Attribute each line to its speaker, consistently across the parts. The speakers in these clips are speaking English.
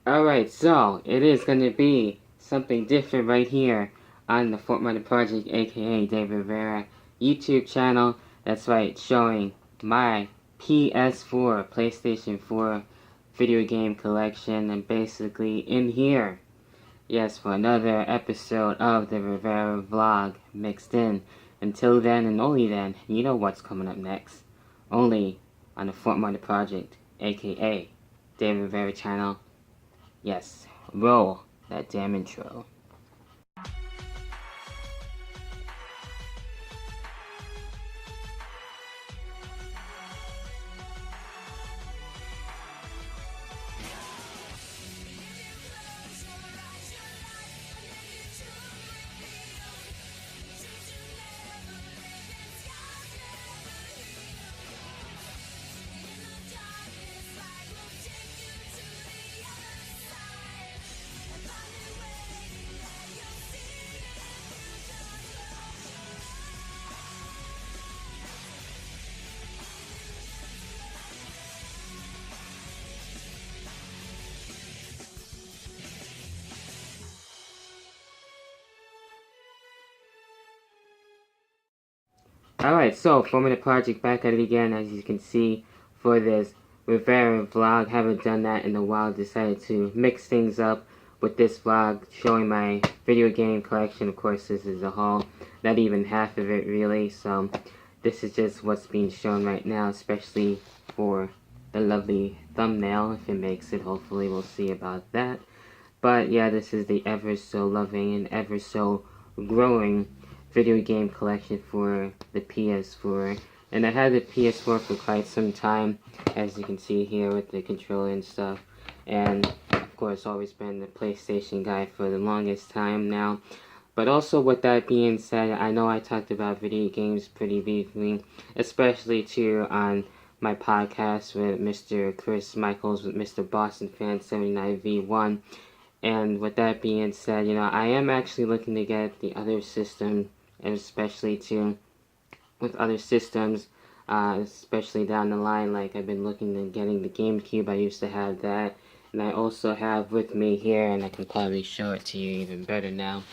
Speaker 1: Alright, so it is going to be something different right here on the Fortminorproject, aka David Rivera YouTube channel. That's right, showing my PS4, PlayStation 4 video game collection, and basically in here, yes, for another episode of the Rivera vlog mixed in. Until then and only then, you know what's coming up next. Only on the Fortminorproject, aka David Rivera channel. Yes, roll that damn intro. Alright, so Fortminorproject back at it again, as you can see, for this Rivera vlog. Haven't done that in a while. Decided to mix things up with this vlog, showing my video game collection. Of course, this is a haul, not even half of it really, so this is just what's being shown right now, especially for the lovely thumbnail, if it makes it. Hopefully we'll see about that. But yeah, this is the ever so loving and ever so growing video game collection for the PS4. And I had the PS4 for quite some time, as you can see here with the controller and stuff. And of course, always been the PlayStation guy for the longest time now. But also, with that being said, I know I talked about video games pretty briefly, especially too on my podcast with Mr. Chris Michaels with Mr. Boston Fan 79V1. And with that being said, you know, I am actually looking to get the other system, and especially too with other systems, especially down the line. Like, I've been looking at getting the GameCube. I used to have that, and I also have with me here, and I can probably show it to you even better now,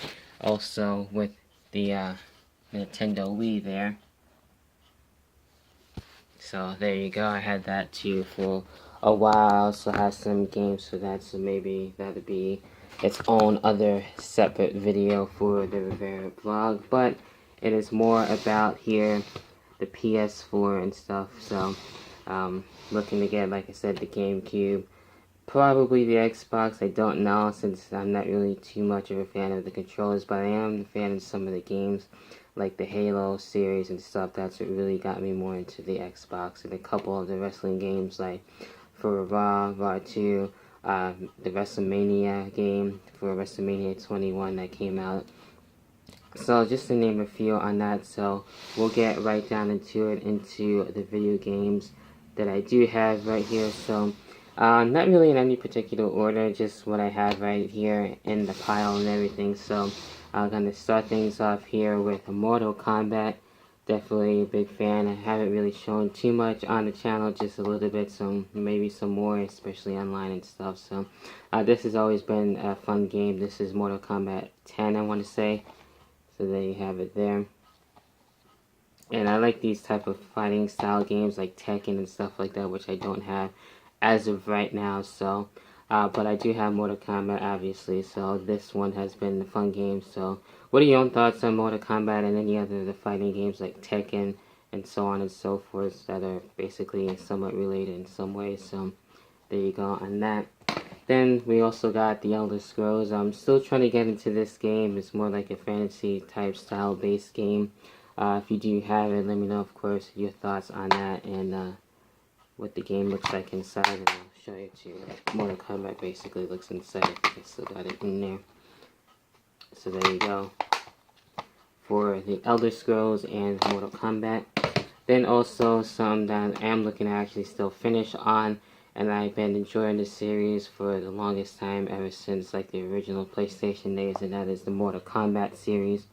Speaker 1: also with the Nintendo Wii there. So there you go, I had that too for a while. I also have some games for that, so maybe that'll be its own other separate video for the Rivera vlog. But it is more about here the PS4 and stuff. So looking to get, like I said, the GameCube, probably the Xbox. I don't know, since I'm not really too much of a fan of the controllers, but I am a fan of some of the games, like the Halo series and stuff. That's what really got me more into the Xbox, and a couple of the wrestling games, like for Raw 2, the WrestleMania game for WrestleMania 21 that came out. So just to name a few on that. So we'll get right down into it, into the video games that I do have right here. So not really in any particular order, just what I have right here in the pile and everything. So I'm going to start things off here with Mortal Kombat. Definitely a big fan. I haven't really shown too much on the channel, just a little bit, so maybe some more, especially online and stuff. So this has always been a fun game. This is Mortal Kombat 10, I want to say. So there you have it there. And I like these type of fighting style games like Tekken and stuff like that, which I don't have as of right now. So but I do have Mortal Kombat, obviously, so this one has been a fun game. So what are your own thoughts on Mortal Kombat and any other of the fighting games like Tekken and so on and so forth that are basically somewhat related in some ways? So there you go on that. Then we also got The Elder Scrolls. I'm still trying to get into this game. It's more like a fantasy type style based game. If you do have it, let me know, of course, your thoughts on that and what the game looks like inside, and I'll show you to you. Mortal Kombat basically looks inside. I still got it in there. So there you go for The Elder Scrolls and Mortal Kombat. Then also some that I am looking to actually still finish on, and I've been enjoying the series for the longest time, ever since like the original PlayStation days, and that is the Mortal Kombat series.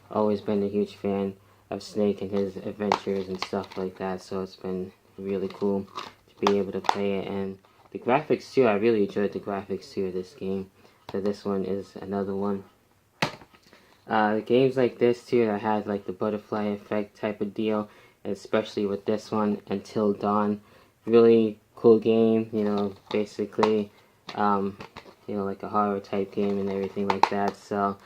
Speaker 1: Always been a huge fan of Snake and his adventures and stuff like that, so it's been really cool to be able to play it and the graphics too, I really enjoyed the graphics too of this game. So this one is another one. Games like this too that had like the butterfly effect type of deal, and especially with this one, Until Dawn, really cool game. You know, basically, you know, like a horror type game and everything like that. So,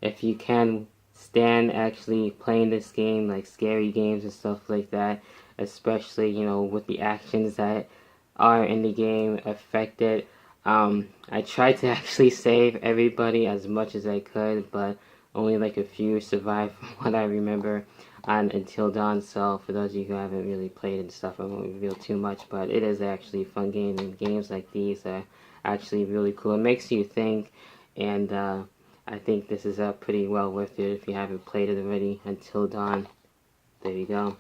Speaker 1: if you can stand actually playing this game, like scary games and stuff like that, especially, you know, with the actions that are in the game affected. I tried to actually save everybody as much as I could, but only like a few survived from what I remember on Until Dawn. So for those of you who haven't really played and stuff, I won't reveal too much, but it is actually a fun game, and games like these are actually really cool. It makes you think, and I think this is pretty well worth it if you haven't played it already. Until Dawn. There you go.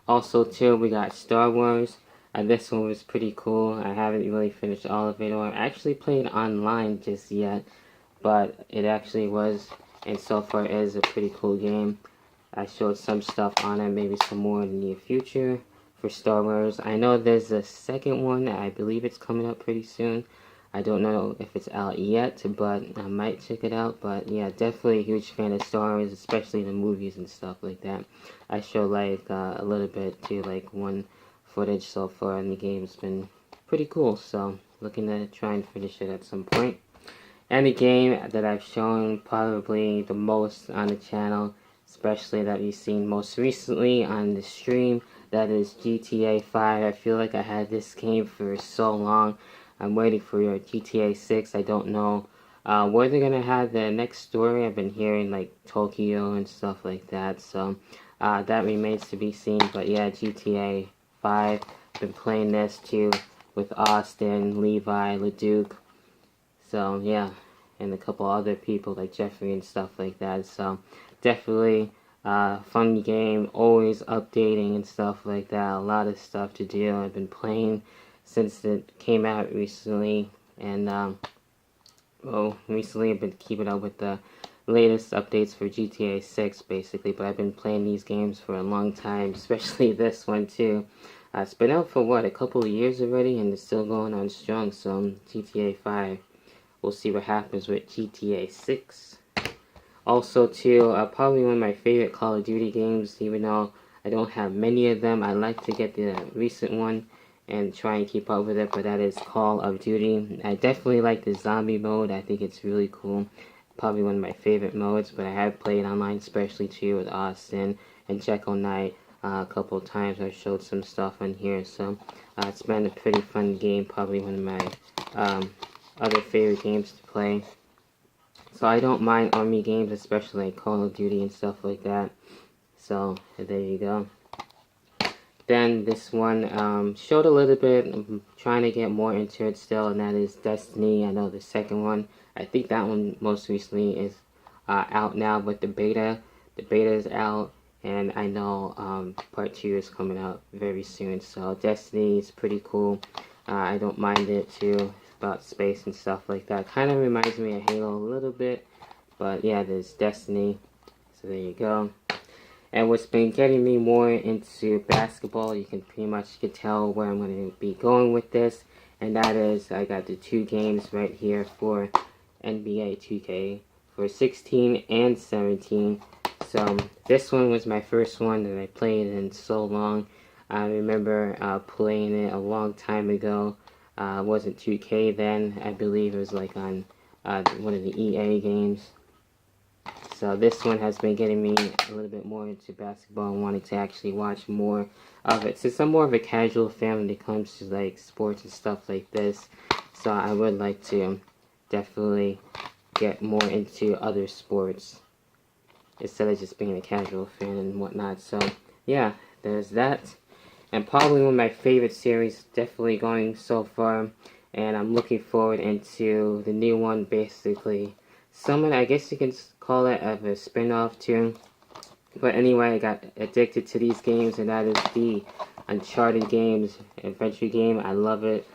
Speaker 1: Also too, we got Star Wars. This one was pretty cool. I haven't really finished all of it, or actually played online just yet, but it actually was, and so far is a pretty cool game. I showed some stuff on it, maybe some more in the near future for Star Wars. I know there's a second one. I believe it's coming up pretty soon. I don't know if it's out yet, but I might check it out. But yeah, definitely a huge fan of Star Wars, especially the movies and stuff like that. I showed like a little bit to like one footage so far, and the game's been pretty cool. So looking to try and finish it at some point. And the game that I've shown probably the most on the channel, especially that you've seen most recently on the stream, that is GTA 5. I feel like I had this game for so long. I'm waiting for your GTA 6. I don't know where they're going to have the next story. I've been hearing like Tokyo and stuff like that. So that remains to be seen. But yeah, GTA 5. Been playing this too with Austin, Levi, LeDuc. So yeah, and a couple other people like Jeffrey and stuff like that. So definitely fun game, always updating and stuff like that. A lot of stuff to do. I've been playing since it came out recently, and well, recently I've been keeping up with the latest updates for GTA 6 basically, but I've been playing these games for a long time, especially this one too. It's been out for what, a couple of years already, and it's still going on strong. So GTA 5, we'll see what happens with GTA 6. Also too, probably one of my favorite Call of Duty games, even though I don't have many of them. I like to get the recent one and try and keep up with it, but that is Call of Duty. I definitely like the zombie mode. I think it's really cool. Probably one of my favorite modes, but I have played online, especially too with Austin and Jekyll Knight a couple of times. I showed some stuff on here, so it's been a pretty fun game. Probably one of my other favorite games to play. So I don't mind army games, especially like Call of Duty and stuff like that. So there you go. Then this one showed a little bit. I'm trying to get more into it still, and that is Destiny. I know the second one. I think that one most recently is out now, but the beta is out, and I know part 2 is coming out very soon. So Destiny is pretty cool. I don't mind it too, about space and stuff like that. Kind of reminds me of Halo a little bit, but yeah, there's Destiny. So there you go. And what's been getting me more into basketball, you can pretty much tell where I'm going to be going with this, and that is I got the 2 games right here for NBA 2K for 16 and 17. So this one was my first one that I played in so long. I remember playing it a long time ago. It wasn't 2K then. I believe it was like on one of the EA games. So this one has been getting me a little bit more into basketball and wanting to actually watch more of it. Since I'm more of a casual fan when it comes to like sports and stuff like this, so I would like to definitely get more into other sports instead of just being a casual fan and whatnot. So yeah, there's that. And probably one of my favorite series definitely going so far, and I'm looking forward into the new one, basically. Someone, I guess you can call it of a spin-off too. But anyway, I got addicted to these games, and that is the Uncharted games, adventure game. I love it.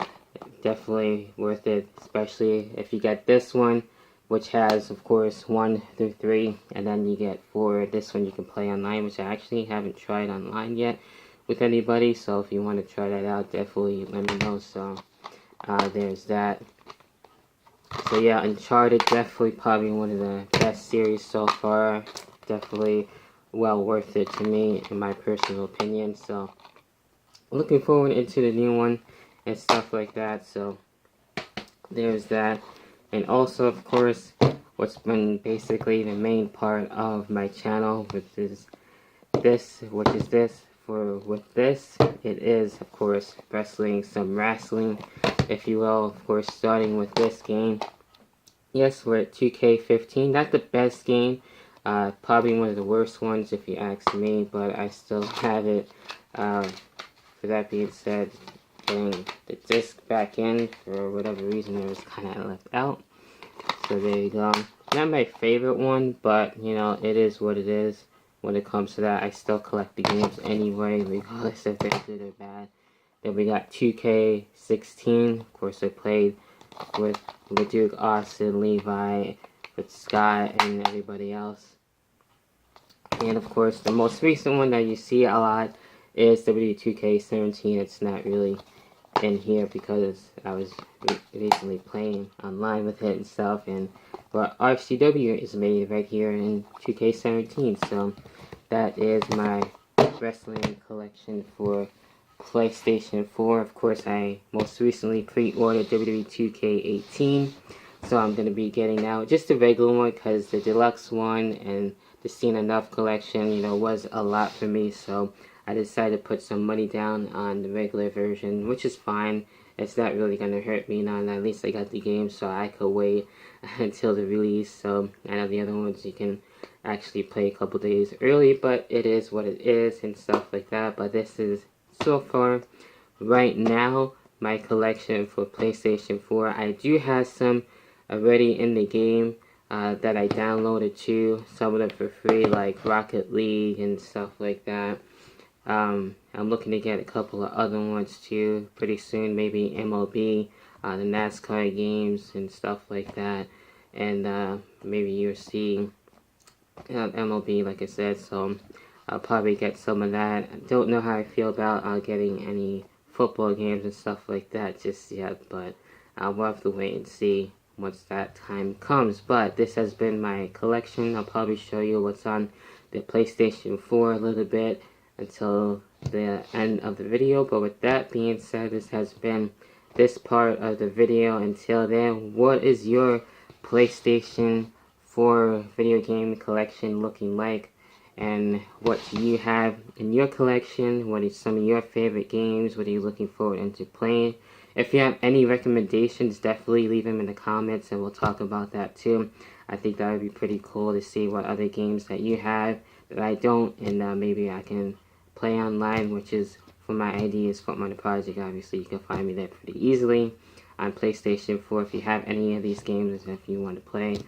Speaker 1: Definitely worth it, especially if you get this one, which has, of course, 1 through 3, and then you get 4. This one you can play online, which I actually haven't tried online yet, with anybody. So if you want to try that out, definitely let me know. So there's that. So yeah, Uncharted, definitely probably one of the best series so far. Definitely well worth it to me, in my personal opinion. So looking forward into the new one and stuff like that. So there's that. And also, of course, what's been basically the main part of my channel, which is this, with this, it is, of course, some wrestling, if you will, of course, starting with this game. Yes, we're at 2K15, not the best game, probably one of the worst ones if you ask me, but I still have it. For that being said, getting the disc back in, for whatever reason it was kind of left out. So there you go. Not my favorite one, but you know, it is what it is. When it comes to that, I still collect the games anyway, regardless if they're good or bad. Then we got 2K16. Of course, I played with Duke, Austin, Levi, with Scott, and everybody else. And of course, the most recent one that you see a lot is W2K17. It's not really in here because I was recently playing online with it and stuff, and but RCW is made right here in 2K17, so that is my wrestling collection for PlayStation 4. Of course, I most recently pre-ordered WWE 2K18, so I'm going to be getting out just the regular one because the deluxe one and the Seen Enough collection, you know, was a lot for me, so I decided to put some money down on the regular version, which is fine. It's not really going to hurt me now, and at least I got the game, so I could wait until the release. So I know the other ones you can actually play a couple days early, but it is what it is and stuff like that. But this is, so far, right now, my collection for PlayStation 4. I do have some already in the game that I downloaded too. Some of them for free, like Rocket League and stuff like that. I'm looking to get a couple of other ones too pretty soon, maybe MLB, the NASCAR games and stuff like that, and maybe UFC, MLB, like I said, so I'll probably get some of that. I don't know how I feel about getting any football games and stuff like that just yet, but we'll have to wait and see once that time comes. But this has been my collection. I'll probably show you what's on the PlayStation 4 a little bit until the end of the video. But with that being said, this has been this part of the video. Until then, what is your PlayStation 4 video game collection looking like? And what do you have in your collection? What are some of your favorite games? What are you looking forward into playing? If you have any recommendations, definitely leave them in the comments and we'll talk about that too. I think that would be pretty cool to see what other games that you have that I don't, and maybe I can play online, which is, for my ID, is Fortminorproject. Obviously, you can find me there pretty easily on PlayStation 4. If you have any of these games, if you want to play,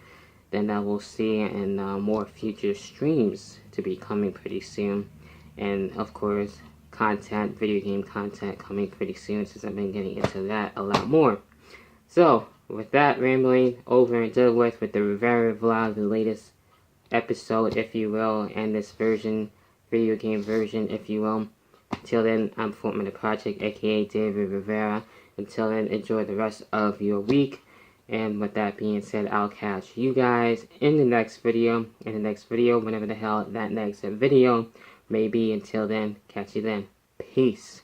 Speaker 1: then we'll see in more future streams to be coming pretty soon. And of course, video game content coming pretty soon, since I've been getting into that a lot more. So, with that rambling over and done with the Rivera vlog, the latest episode, if you will, and this video game version, if you will. Until then, I'm Fortminorproject, aka David Rivera. Until then, enjoy the rest of your week. And with that being said, I'll catch you guys in the next video. Whenever the hell that next video may be. Until then, catch you then. Peace.